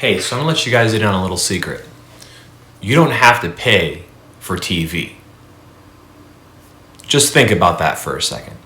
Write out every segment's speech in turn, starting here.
Hey, so I'm gonna let you guys in on a little secret. You don't have to pay for TV. Just think about that for a second.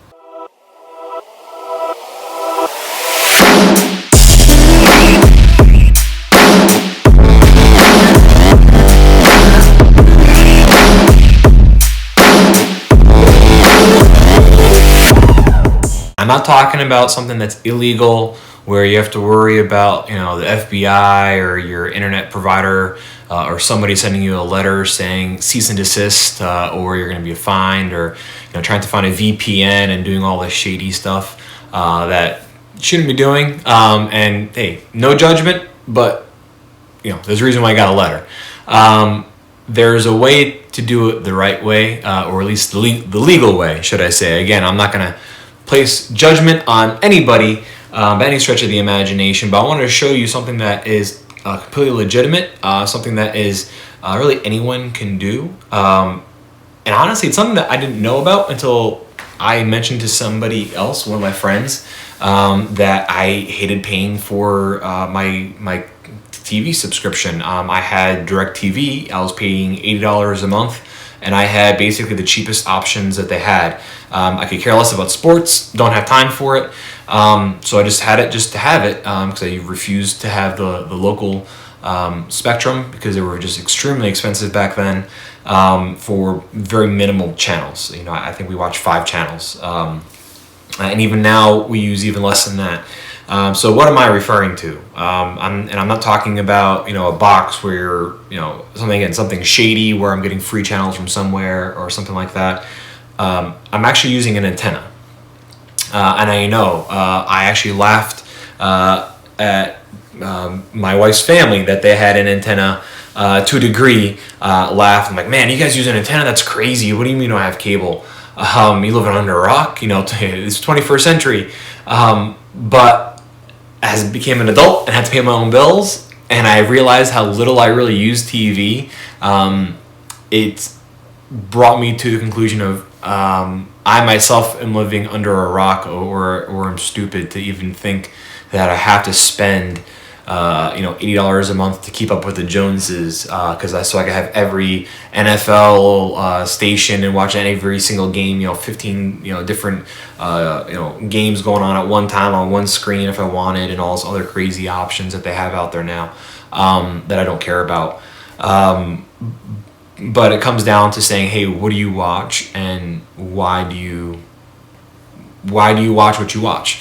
I'm not talking about something that's illegal where you have to worry about, the FBI or your internet provider or somebody sending you a letter saying cease and desist, or you're going to be fined, or trying to find a VPN and doing all this shady stuff that you shouldn't be doing. And hey, no judgment, but there's a reason why I got a letter. There's a way to do it the right way, or at least the legal way, should I say. Again, I'm not going to place judgment on anybody by any stretch of the imagination, but I wanted to show you something that is completely legitimate, something that is really anyone can do. And honestly, it's something that I didn't know about until I mentioned to somebody else, one of my friends, that I hated paying for my TV subscription. I had DirecTV. I was paying $80 a month, and I had basically the cheapest options that they had. I could care less about sports, don't have time for it, so I just had it just to have it, because I refused to have the local spectrum because they were just extremely expensive back then, for very minimal channels. I think we watched 5 channels, and even now we use even less than that. So what am I referring to? I'm not talking about a box where something shady where I'm getting free channels from somewhere or something like that. I'm actually using an antenna, and I actually laughed at my wife's family that they had an antenna to a degree. Laughed. I'm like, man, you guys use an antenna? That's crazy. What do you mean I have cable? You live under a rock? It's 21st century. But as I became an adult and had to pay my own bills, and I realized how little I really use TV, it brought me to the conclusion of I myself am living under a rock, or I'm stupid to even think that I have to spend $80 a month to keep up with the Joneses, so I can have every NFL station and watch every single game. 15 different games going on at one time on one screen if I wanted, and all those other crazy options that they have out there now that I don't care about. But it comes down to saying, hey, what do you watch, and why do you watch what you watch?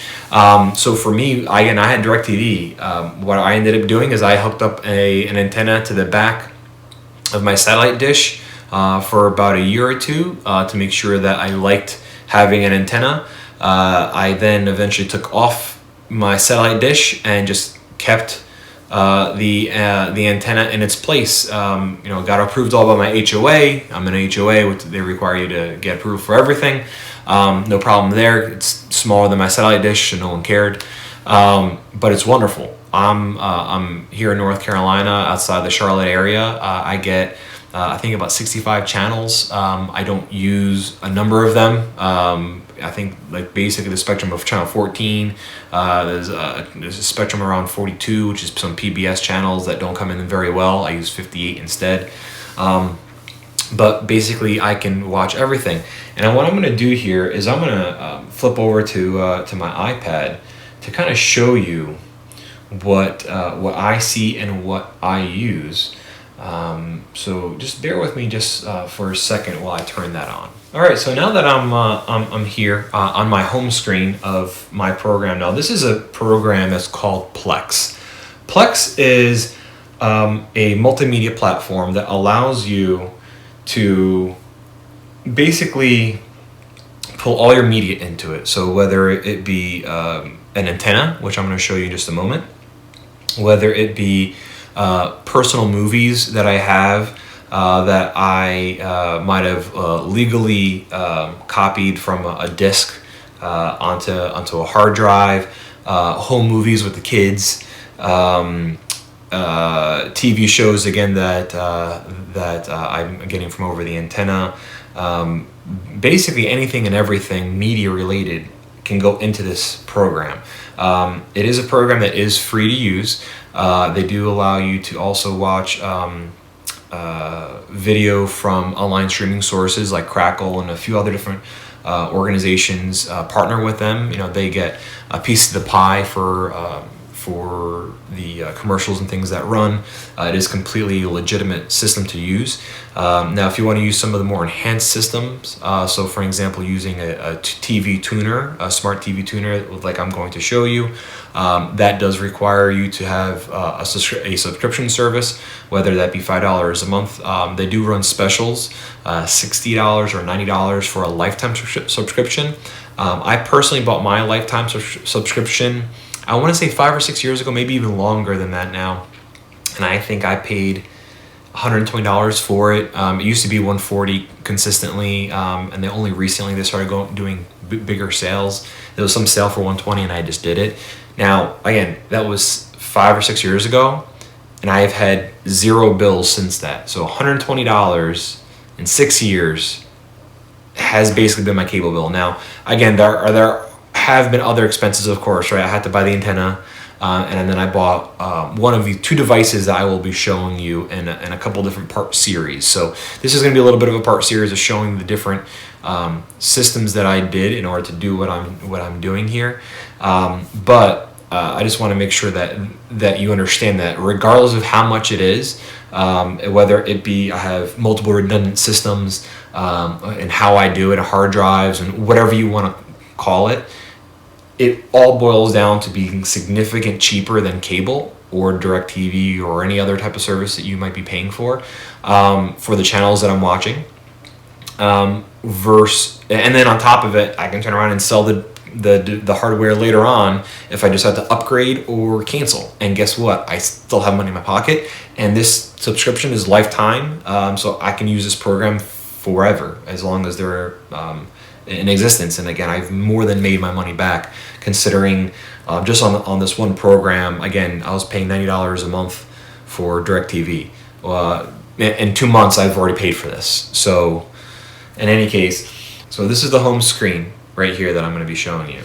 So for me, I had DirecTV. What I ended up doing is I hooked up an antenna to the back of my satellite dish for about a year or two to make sure that I liked having an antenna. I then eventually took off my satellite dish and just kept the antenna in its place. Got approved all by my HOA. I'm an HOA, which they require you to get approved for everything. No problem there. It's smaller than my satellite dish, so no one cared. But it's wonderful. I'm here in North Carolina, outside the Charlotte area. I get I think about 65 channels. I don't use a number of them. I think basically the spectrum of channel 14. There's a spectrum around 42, which is some PBS channels that don't come in very well. I use 58 instead. But basically I can watch everything. And what I'm going to do here is I'm going to flip over to my iPad to kind of show you what I see and what I use. So just bear with me just for a second while I turn that on. All right, so now that I'm here on my home screen of my program. Now this is a program that's called Plex. Plex is a multimedia platform that allows you to basically pull all your media into it. So whether it be an antenna, which I'm going to show you in just a moment, whether it be personal movies that I have that I might have legally copied from a disc onto a hard drive, home movies with the kids, TV shows again that I'm getting from over the antenna. Basically anything and everything media related can go into this program. It is a program that is free to use. They do allow you to also watch video from online streaming sources like Crackle and a few other different organizations partner with them. They get a piece of the pie for the commercials and things that run. It is completely a legitimate system to use. Now, if you want to use some of the more enhanced systems, so for example, using a TV tuner, a smart TV tuner, like I'm going to show you, that does require you to have a subscription service, whether that be $5 a month. They do run specials, $60 or $90 for a lifetime subscription. I personally bought my lifetime subscription, I want to say 5 or 6 years ago, maybe even longer than that now. And I think I paid $120 for it. It used to be $140 consistently, and they only recently they started doing bigger sales. There was some sale for $120, and I just did it. Now, again, that was 5 or 6 years ago, and I have had zero bills since that. So $120 in 6 years has basically been my cable bill. Now, again, there have been other expenses, of course, right? I had to buy the antenna, and then I bought one of the 2 devices that I will be showing you in a couple different part series. So this is going to be a little bit of a part series of showing the different systems that I did in order to do what I'm doing here. But I just want to make sure that you understand that regardless of how much it is, whether it be I have multiple redundant systems, and how I do it, hard drives, and whatever you want to call it, it all boils down to being significant cheaper than cable or DirecTV or any other type of service that you might be paying for the channels that I'm watching. And then on top of it, I can turn around and sell the hardware later on if I just have to upgrade or cancel. And guess what? I still have money in my pocket, and this subscription is lifetime, so I can use this program forever as long as they're in existence. And again, I've more than made my money back, considering just on this one program. Again, I was paying $90 a month for DirecTV. In 2 months, I've already paid for this. So in any case, so this is the home screen right here that I'm going to be showing you.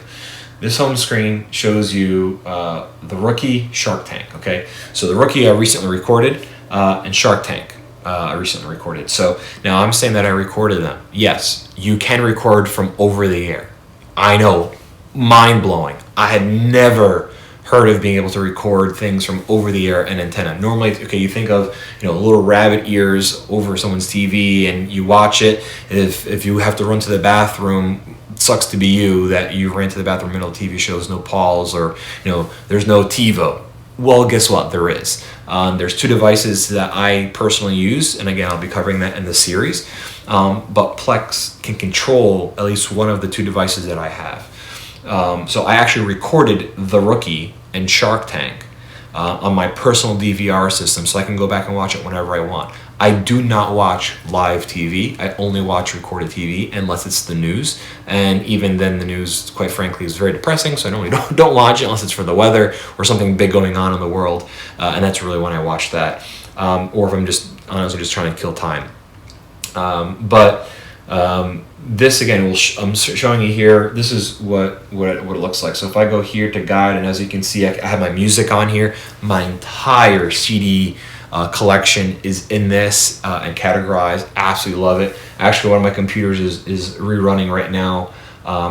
This home screen shows you the Rookie, Shark Tank. Okay, so the Rookie I recently recorded, and Shark Tank I recently recorded. So now I'm saying that I recorded them. Yes, you can record from over the air. I know, mind blowing. I had never heard of being able to record things from over the air and antenna. Normally, okay, you think of little rabbit ears over someone's TV and you watch it. If you have to run to the bathroom, it sucks to be you that you ran to the bathroom middle of TV shows, no pause, or there's no TiVo. Well, guess what? There is. There's 2 devices that I personally use, and again, I'll be covering that in the series. But Plex can control at least one of the 2 devices that I have. So I actually recorded The Rookie and Shark Tank on my personal DVR system, so I can go back and watch it whenever I want. I do not watch live TV. I only watch recorded TV unless it's the news, and even then the news, quite frankly, is very depressing, so I normally don't watch it unless it's for the weather or something big going on in the world, and that's really when I watch that, or if I'm just honestly just trying to kill time. This again, I'm showing you here. This is what it looks like. So if I go here to guide, and as you can see, I have my music on here. My entire CD collection is in this and categorized. Absolutely love it. Actually, one of my computers is rerunning right now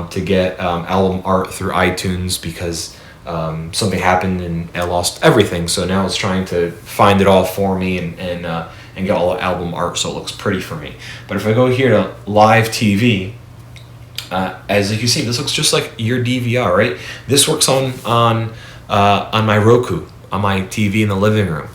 to get album art through iTunes because something happened and I lost everything. So now it's trying to find it all for me and get all the album art so it looks pretty for me. But if I go here to live TV, as you can see, this looks just like your DVR, right? This works on my Roku, on my TV in the living room.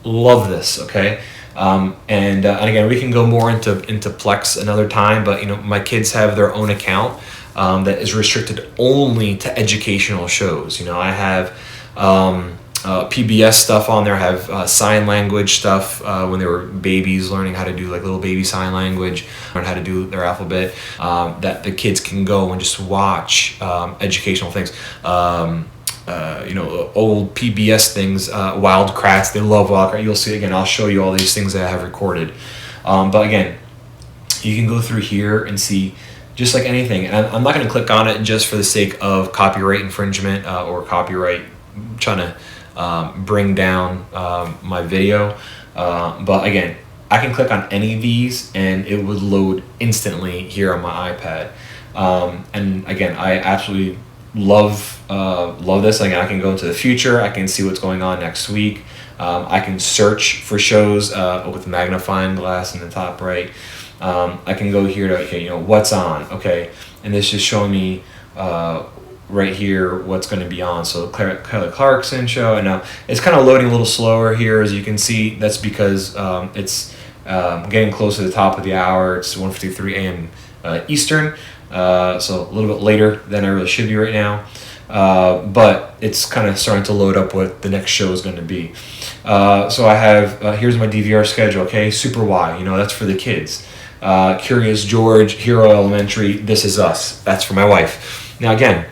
Love this, okay? And again, we can go more into Plex another time, but my kids have their own account that is restricted only to educational shows. I have PBS stuff on there. I have sign language stuff when they were babies, learning how to do like little baby sign language, learn how to do their alphabet, that the kids can go and just watch educational things. Old PBS things, Wild Kratts. They love Wild Kratts. You'll see again. I'll show you all these things that I have recorded. But again, you can go through here and see just like anything. And I'm not going to click on it just for the sake of copyright infringement or copyright, trying to bring down my video. But again, I can click on any of these and it would load instantly here on my iPad. And again, I absolutely love this. Again, I can go into the future. I can see what's going on next week. I can search for shows with magnifying glass in the top right. I can go here to, okay, what's on, okay, and this is showing me right here what's going to be on. So Kelly Clarkson show, and now it's kind of loading a little slower here, as you can see. That's because it's getting close to the top of the hour. It's 1:53 a.m. Eastern, so a little bit later than I really should be right now. But it's kind of starting to load up what the next show is going to be. So I have, here's my DVR schedule, okay? Super Y, that's for the kids. Curious George, Hero Elementary, This Is Us. That's for my wife. Now again,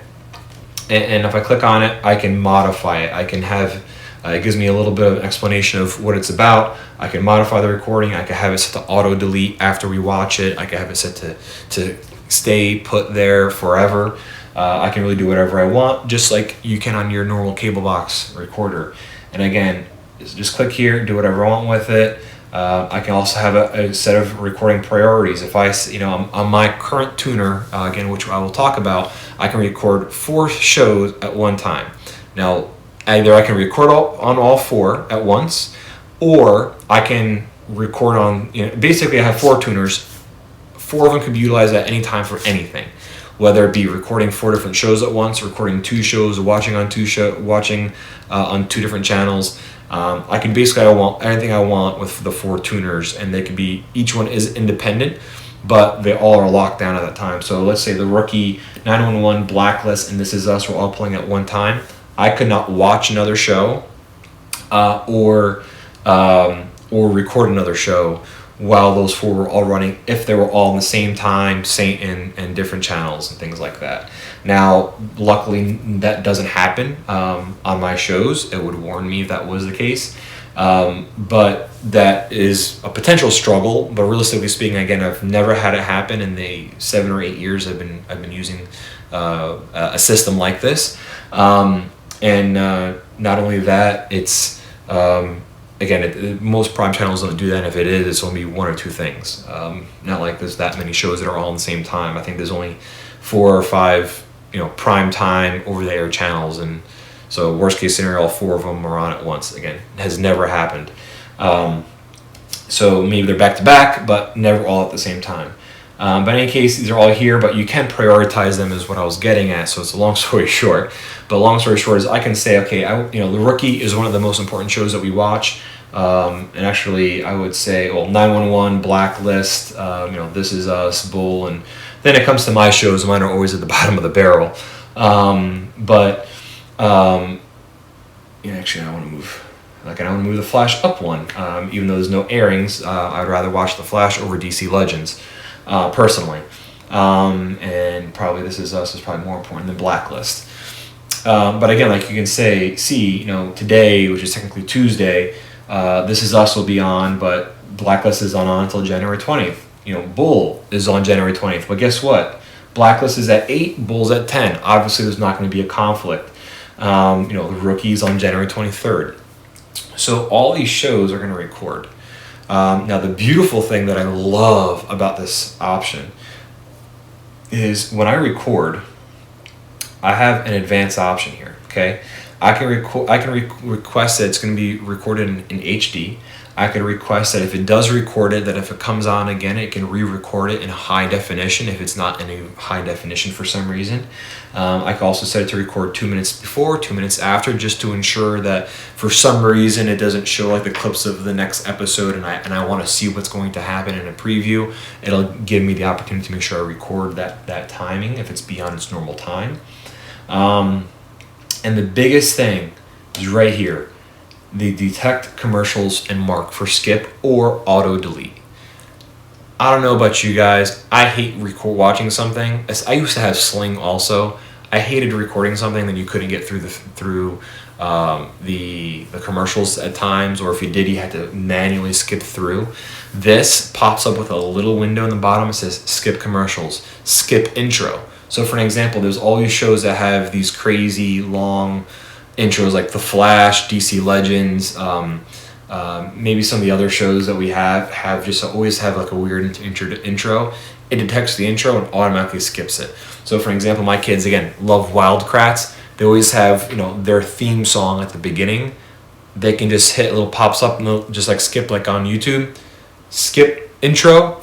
and if I click on it, I can modify it. I can have, it gives me a little bit of an explanation of what it's about. I can modify the recording. I can have it set to auto delete after we watch it. I can have it set to stay put there forever. I can really do whatever I want, just like you can on your normal cable box recorder. And again, just click here, do whatever I want with it. I can also have a set of recording priorities. If I, on my current tuner, again, which I will talk about, I can record 4 shows at one time. Now, either I can record on all 4 at once, or I can record on, basically I have 4 tuners. 4 of them can be utilized at any time for anything. Whether it be recording 4 different shows at once, recording 2 shows, watching on 2 different channels. I can basically, I want anything I want with the 4 tuners, and they can be, each one is independent, but they all are locked down at that time. So let's say the Rookie, 911, Blacklist, and This Is Us were all playing at one time. I could not watch another show or record another show while those 4 were all running, if they were all in the same time, in different channels and things like that. Now, luckily, that doesn't happen on my shows. It would warn me if that was the case. But that is a potential struggle. But realistically speaking, again, I've never had it happen in the 7 or 8 years I've been using a system like this. And not only that, it's again, most prime channels don't do that. And if it is, it's only 1 or 2 things. Not like there's that many shows that are all in the same time. I think there's only 4 or 5, prime time over the air channels, and so worst case scenario, all 4 of them are on at once. Again, it has never happened. So maybe they're back to back, but never all at the same time. But in any case, these are all here, but you can prioritize them, is what I was getting at. So it's a long story short. But long story short is I can say, okay, The Rookie is one of the most important shows that we watch. And actually, I would say, 911, Blacklist, This Is Us, Bull, and then it comes to my shows. Mine are always at the bottom of the barrel. Actually, I want to move. I want to move the Flash up one. Even though there's no airings, I'd rather watch the Flash over DC Legends, personally. And probably This Is Us is probably more important than Blacklist. But again, like you can see, today, which is technically Tuesday, This Is Us will be on, but Blacklist is on until January 20th. Bull is on January 20th. But guess what? Blacklist is at 8, Bull's at 10. Obviously, there's not going to be a conflict. The Rookie's on January 23rd. So all these shows are going to record. Now, the beautiful thing that I love about this option is when I record, I have an advanced option here, okay? I can request that it's going to be recorded in HD. I can request that if it does record it, that if it comes on again, it can re-record it in high definition if it's not in a high definition for some reason. I can also set it to record 2 minutes before, 2 minutes after, just to ensure that for some reason it doesn't show like the clips of the next episode, and I want to see what's going to happen in a preview. It'll give me the opportunity to make sure I record that timing if it's beyond its normal time. And the biggest thing is right here. They detect commercials and mark for skip or auto delete. I don't know about you guys. I hate watching something. I used to have Sling also. I hated recording something that you couldn't get through the commercials at times, or if you did, you had to manually skip through. This pops up with a little window in the bottom. It says skip commercials, skip intro. So for an example, there's all these shows that have these crazy long intros like The Flash, DC Legends, maybe some of the other shows that we have just always have like a weird intro. It detects the intro and automatically skips it. So for example, my kids, again, love Wildcrats. They always have, their theme song at the beginning. They can just hit, a little pops up and they'll just like skip, like on YouTube. Skip intro,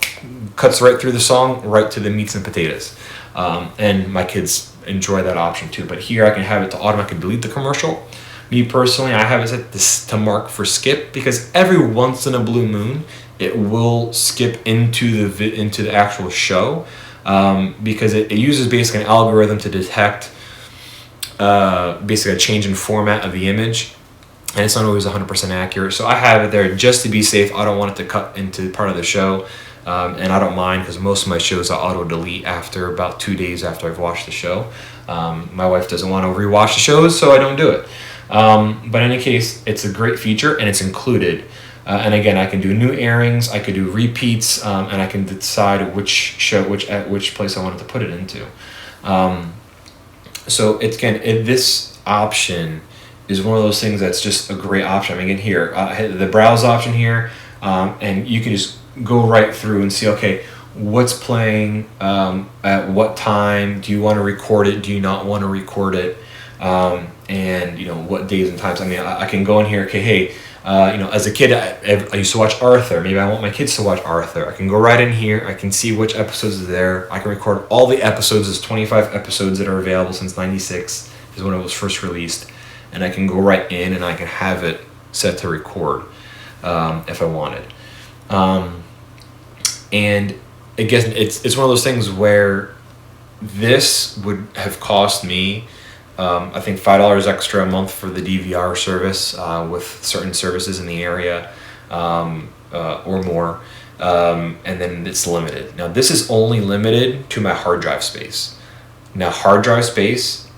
cuts right through the song, right to the meats and potatoes. And my kids enjoy that option too. But here I can have it to automatically delete the commercial. Me personally, I have it set this to mark for skip, because every once in a blue moon it will skip into the actual show, because it uses basically an algorithm to detect basically a change in format of the image, and it's not always 100% accurate. So I have it there just to be safe. I don't want it to cut into part of the show, and I don't mind, because most of my shows I auto delete after about 2 days after I've watched the show. My wife doesn't want to rewatch the shows, so I don't do it. But in any case, it's a great feature and it's included. And again, I can do new airings, I could do repeats, and I can decide which place I wanted to put it into. So it's, again, this option is one of those things that's just a great option. I mean, again, here, hit the browse option here, and you can just go right through and see, okay, what's playing, at what time, do you want to record it, do you not want to record it, and what days and times. I mean, I can go in here, okay, hey, as a kid, I used to watch Arthur. Maybe I want my kids to watch Arthur. I can go right in here. I can see which episodes are there. I can record all the episodes. There's 25 episodes that are available since '96 is when it was first released. And I can go right in and I can have it set to record if I wanted. And again, it's one of those things where this would have cost me, I think $5 extra a month for the DVR service with certain services in the area, or more, and then it's limited. Now this is only limited to my hard drive space. Now hard drive space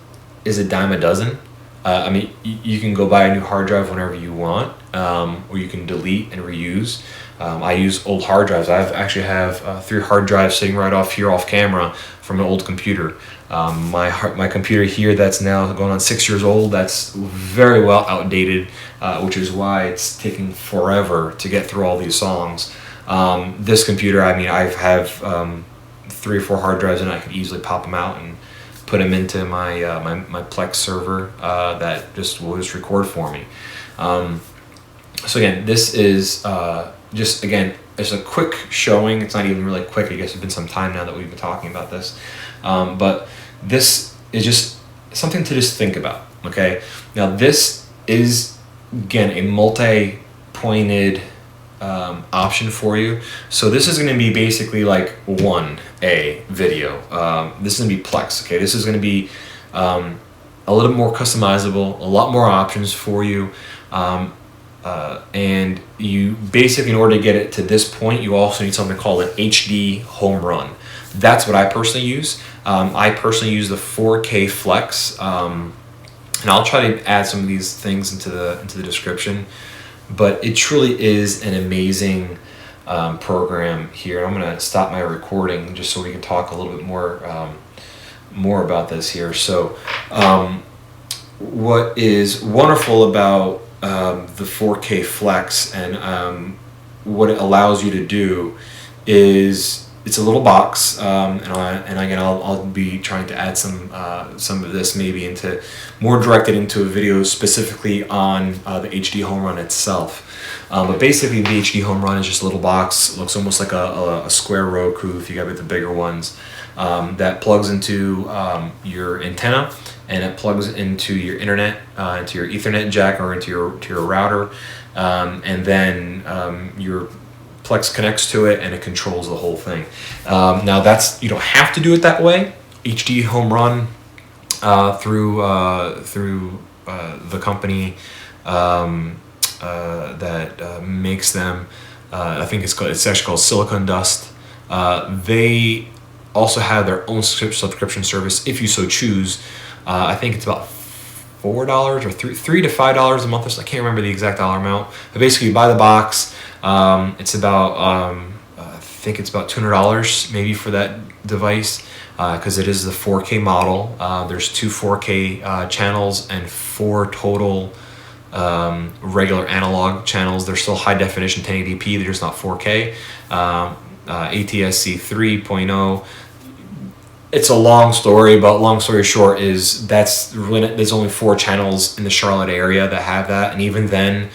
is a dime a dozen. I mean, you can go buy a new hard drive whenever you want, or you can delete and reuse. I use old hard drives. I actually have 3 hard drives sitting right off camera from an old computer. My computer here that's now going on 6 years old, that's very well outdated, which is why it's taking forever to get through all these songs. This computer, I mean, I have 3 or 4 hard drives and I can easily pop them out and put them into my Plex server that will just record for me. So again, this is just, again, it's a quick showing. It's not even really quick. I guess it's been some time now that we've been talking about this. But this is just something to just think about, okay? Now this is, again, a multi-pointed option for you. So this is going to be basically like 1A video. This is going to be Plex, okay? This is going to be a little more customizable, a lot more options for you. And you basically, in order to get it to this point, you also need something called an HD home run. That's what I personally use. I personally use the 4K Flex, and I'll try to add some of these things into the description. But it truly is an amazing program here. I'm going to stop my recording just so we can talk a little bit more about this here. So, what is wonderful about the 4K Flex and what it allows you to do is it's a little box, and again I'll be trying to add some of this maybe more directed into a video specifically on the HD home run itself. But basically the HD home run is just a little box. It looks almost like a square Roku if you got the bigger ones, that plugs into your antenna, and it plugs into your internet, into your Ethernet jack or into your router, and then your Plex connects to it and it controls the whole thing. Now you don't have to do it that way. HD home run through the company that makes them. I think it's actually called Silicon Dust. They also have their own subscription service if you so choose. I think it's about $4 or $3 to $5 a month. I can't remember the exact dollar amount. But basically, you buy the box. It's about think it's about $200 maybe for that device, because it is the 4K model. There's 2 4K channels and 4 total regular analog channels. They're still high definition 1080p, they're just not 4K. ATSC 3.0. It's a long story, but long story short is there's only 4 channels in the Charlotte area that have that, and even then,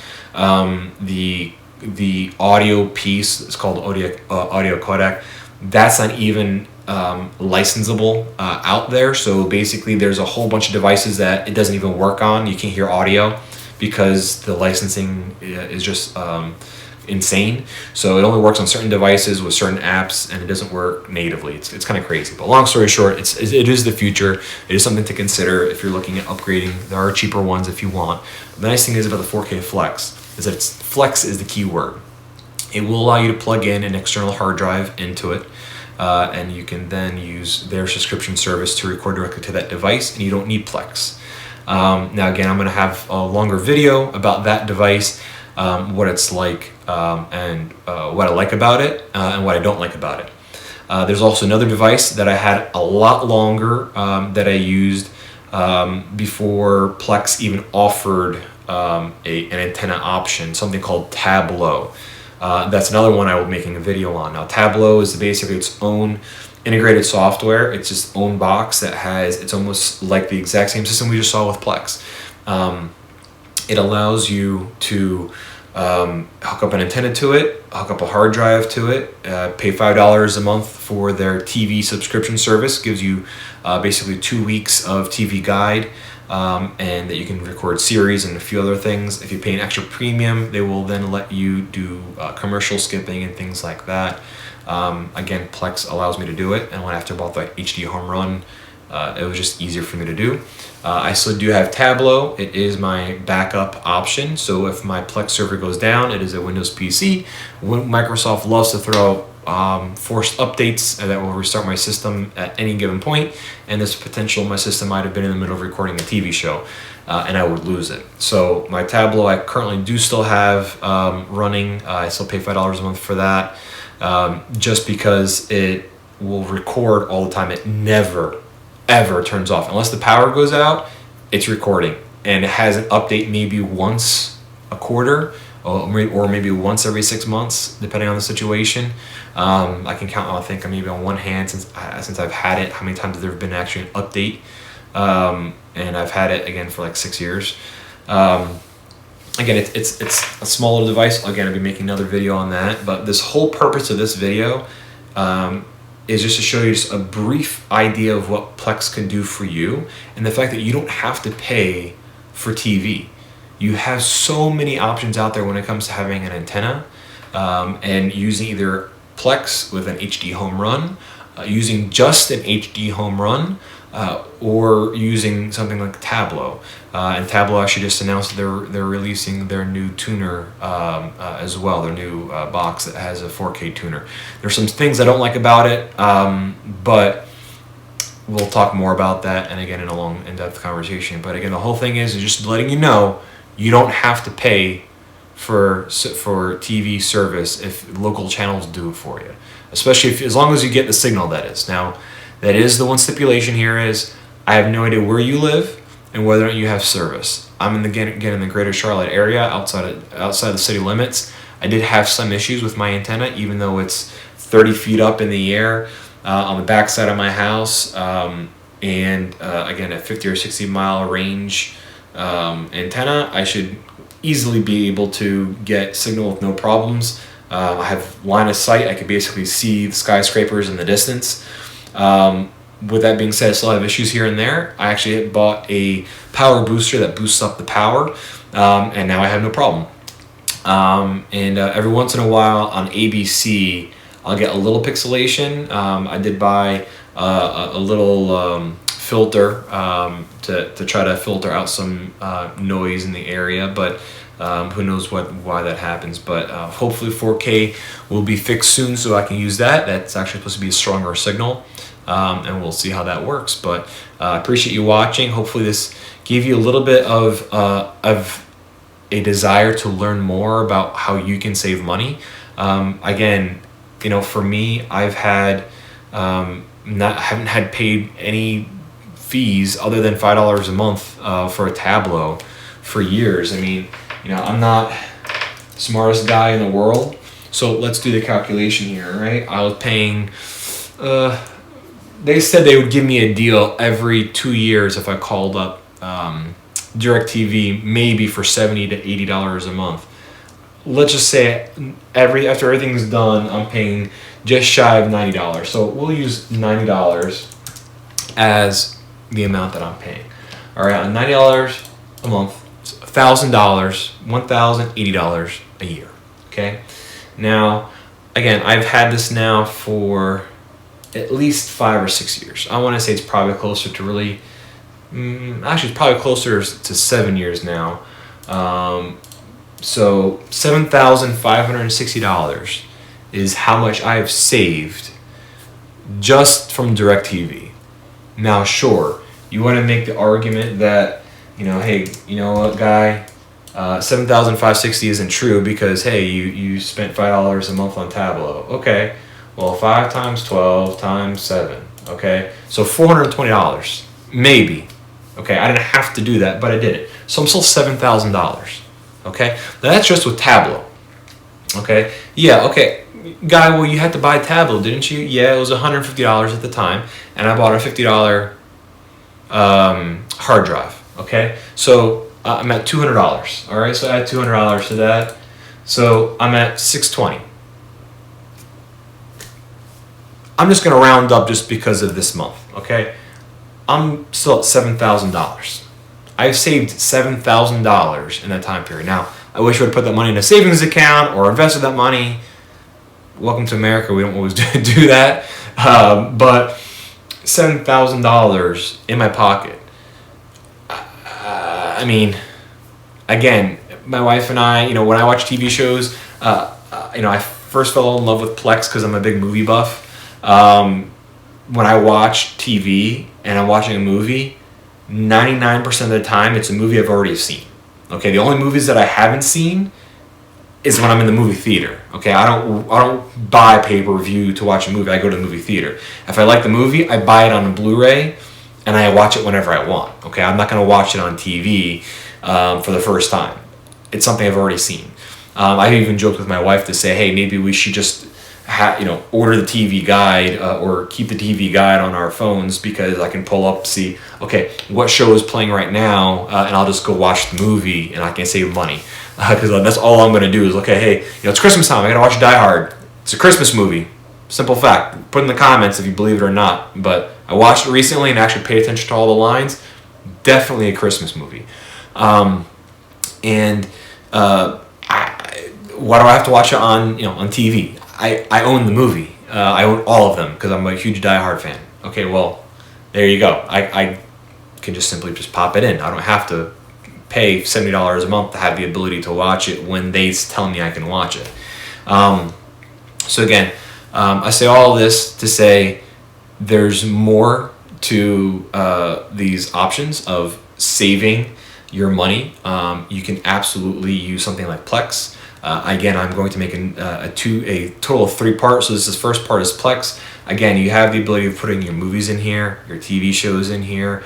the audio piece, it's called audio codec, that's not even licensable out there. So basically, there's a whole bunch of devices that it doesn't even work on. You can't hear audio because the licensing is just insane. So it only works on certain devices with certain apps, and it doesn't work natively. It's kind of crazy. But long story short, it is the future. It is something to consider if you're looking at upgrading. There are cheaper ones if you want. The nice thing is about the 4K Flex is that Flex is the key word. It will allow you to plug in an external hard drive into it, and you can then use their subscription service to record directly to that device, and you don't need Plex. Now again, I'm going to have a longer video about that device, what it's like, and what I like about it, and what I don't like about it. There's also another device that I had a lot longer that I used before Plex even offered an antenna option, something called Tableau. That's another one I will be making a video on. Now, Tableau is basically its own integrated software. It's its own box that it's almost like the exact same system we just saw with Plex. It allows you to hook up an antenna to it, hook up a hard drive to it, pay $5 a month for their TV subscription service. Gives you basically 2 weeks of TV guide, and that you can record series and a few other things. If you pay an extra premium, they will then let you do commercial skipping and things like that. Again, Plex allows me to do it, and when after I bought the HD Home Run, it was just easier for me to do. I still do have Tableau. It is my backup option, so if my Plex server goes down, it is a Windows PC. Microsoft loves to throw forced updates that will restart my system at any given point, and there's potential my system might have been in the middle of recording a TV show, and I would lose it. So my Tableau I currently do still have running. I still pay $5 a month for that, just because it will record all the time. It never ever turns off unless the power goes out. It's recording, and it has an update maybe once a quarter, or maybe once every 6 months, depending on the situation. I can count, I think, maybe on one hand since I've had it, how many times there have been actually an update, and I've had it again for like 6 years. Again, it's a smaller device. Again, I'll be making another video on that, but this whole purpose of this video is just to show you just a brief idea of what Plex can do for you, and the fact that you don't have to pay for TV. You have so many options out there when it comes to having an antenna, and using either Plex with an HD Home Run, using just an HD Home Run, or using something like Tableau. And Tableau actually just announced they're releasing their new tuner as well, their new box that has a 4K tuner. There's some things I don't like about it, but we'll talk more about that, and again in a long in-depth conversation. But again, the whole thing is just letting you know you don't have to pay for TV service if local channels do it for you, especially as long as you get the signal, that is. Now, that is the one stipulation here is I have no idea where you live and whether or not you have service. I'm in the greater Charlotte area, outside the city limits. I did have some issues with my antenna, even though it's 30 feet up in the air on the back side of my house, and again, at 50 or 60 mile range antenna, I should easily be able to get signal with no problems. I have line of sight. I could basically see the skyscrapers in the distance. With that being said, I still have issues here and there. I actually bought a power booster that boosts up the power, and now I have no problem. And every once in a while on ABC, I'll get a little pixelation. I did buy a little filter to try to filter out some noise in the area, but who knows why that happens. But hopefully 4K will be fixed soon, so I can use that. That's actually supposed to be a stronger signal, and we'll see how that works. But I appreciate you watching. Hopefully this gave you a little bit of a desire to learn more about how you can save money. Again, for me, I've had haven't had paid any fees other than $5 a month for a Tableau for years. I mean, I'm not the smartest guy in the world, so let's do the calculation here, right? I was paying. They said they would give me a deal every 2 years if I called up DirecTV, maybe for $70 to $80 a month. Let's just say after everything's done, I'm paying just shy of $90. So we'll use $90 as the amount that I'm paying. All right, on $90 a month, $1,000, $1,080 a year. Okay. Now, again, I've had this now for at least 5 or 6 years. I want to say it's probably closer to really, actually, it's probably closer to 7 years now. So $7,560 is how much I have saved just from DirecTV. Now, sure, you want to make the argument that, hey, you know what, guy, $7,560 isn't true because, hey, you spent $5 a month on Tableau. Okay, well, 5 times 12 times 7. Okay, so $420, maybe. Okay, I didn't have to do that, but I did it. So I'm still $7,000. Okay, now that's just with Tableau. Okay, yeah, okay. Guy, well, you had to buy Tableau, didn't you? Yeah, it was $150 at the time, and I bought a $50 hard drive. Okay, so I'm at $200. All right, so I add $200 to that, so I'm at $620. I'm just gonna round up just because of this month. Okay, I'm still at $7,000. I've saved $7,000 in that time period. Now, I wish I would put that money in a savings account or invested that money. Welcome to America. We don't always do that. But $7,000 in my pocket. I mean, again, my wife and I, when I watch TV shows, I first fell in love with Plex because I'm a big movie buff. When I watch TV and I'm watching a movie, 99% of the time it's a movie I've already seen. Okay, the only movies that I haven't seen is when I'm in the movie theater. Okay, I don't buy pay-per-view to watch a movie. I go to the movie theater. If I like the movie, I buy it on a Blu-ray and I watch it whenever I want. Okay, I'm not going to watch it on TV for the first time. It's something I've already seen. I've even joked with my wife to say, hey, maybe we should just order the TV guide or keep the TV guide on our phones because I can pull up, see, okay, what show is playing right now, and I'll just go watch the movie and I can save money. Because that's all I'm going to do is, okay, hey, it's Christmas time, I got to watch Die Hard. It's a Christmas movie. Simple fact. Put in the comments if you believe it or not. But I watched it recently and actually paid attention to all the lines. Definitely a Christmas movie. Why do I have to watch it on TV? I own the movie. I own all of them because I'm a huge Die Hard fan. Okay, well, there you go. I can just simply pop it in. I don't have to pay $70 a month to have the ability to watch it when they tell me I can watch it. So again, I say all of this to say there's more to these options of saving your money. You can absolutely use something like Plex. Again, I'm going to make a total of 3 parts. So this is first part is Plex. Again, you have the ability of putting your movies in here, your TV shows in here,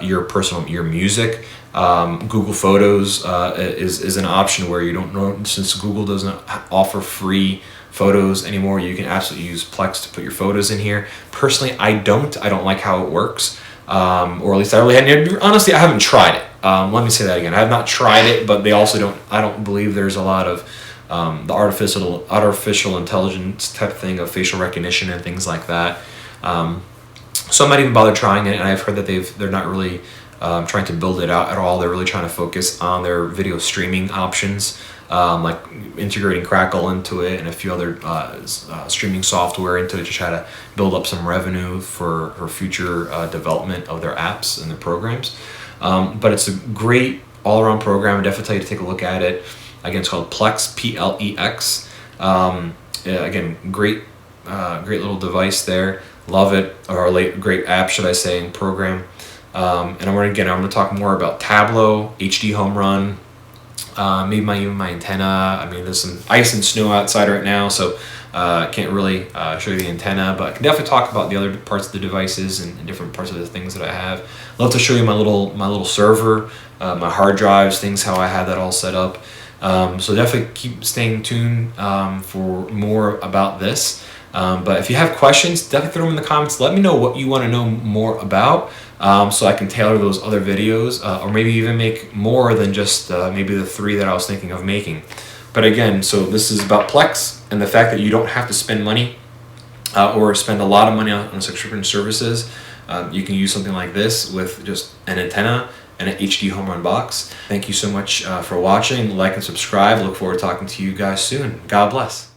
your music. Google Photos is an option where you don't know, since Google doesn't offer free photos anymore, you can absolutely use Plex to put your photos in here. Personally, I don't like how it works, or at least I really hadn't. Honestly, I haven't tried it. Let me say that again. I have not tried it, but they also don't. I don't believe there's a lot of the artificial intelligence type thing of facial recognition and things like that. So I'm not even bothered trying it, and I've heard that they're not really trying to build it out at all. They're really trying to focus on their video streaming options, like integrating Crackle into it and a few other streaming software into it to try to build up some revenue for future development of their apps and their programs. But it's a great all-around program. I definitely tell you to take a look at it. Again, it's called Plex, Plex. Again, great little device there. Love it, or great app, should I say, and program. And I'm going to talk more about Tableau, HD Home Run, maybe even my antenna. I mean, there's some ice and snow outside right now, so I can't really show you the antenna, but I can definitely talk about the other parts of the devices and different parts of the things that I have. Love to show you my little server, my hard drives, things how I have that all set up. So definitely keep staying tuned for more about this. But if you have questions, definitely throw them in the comments. Let me know what you want to know more about, so I can tailor those other videos, or maybe even make more than just maybe the 3 that I was thinking of making. But again, so this is about Plex and the fact that you don't have to spend money or spend a lot of money on subscription services. You can use something like this with just an antenna and an HD home run box. Thank you so much for watching. Like and subscribe. Look forward to talking to you guys soon. God bless.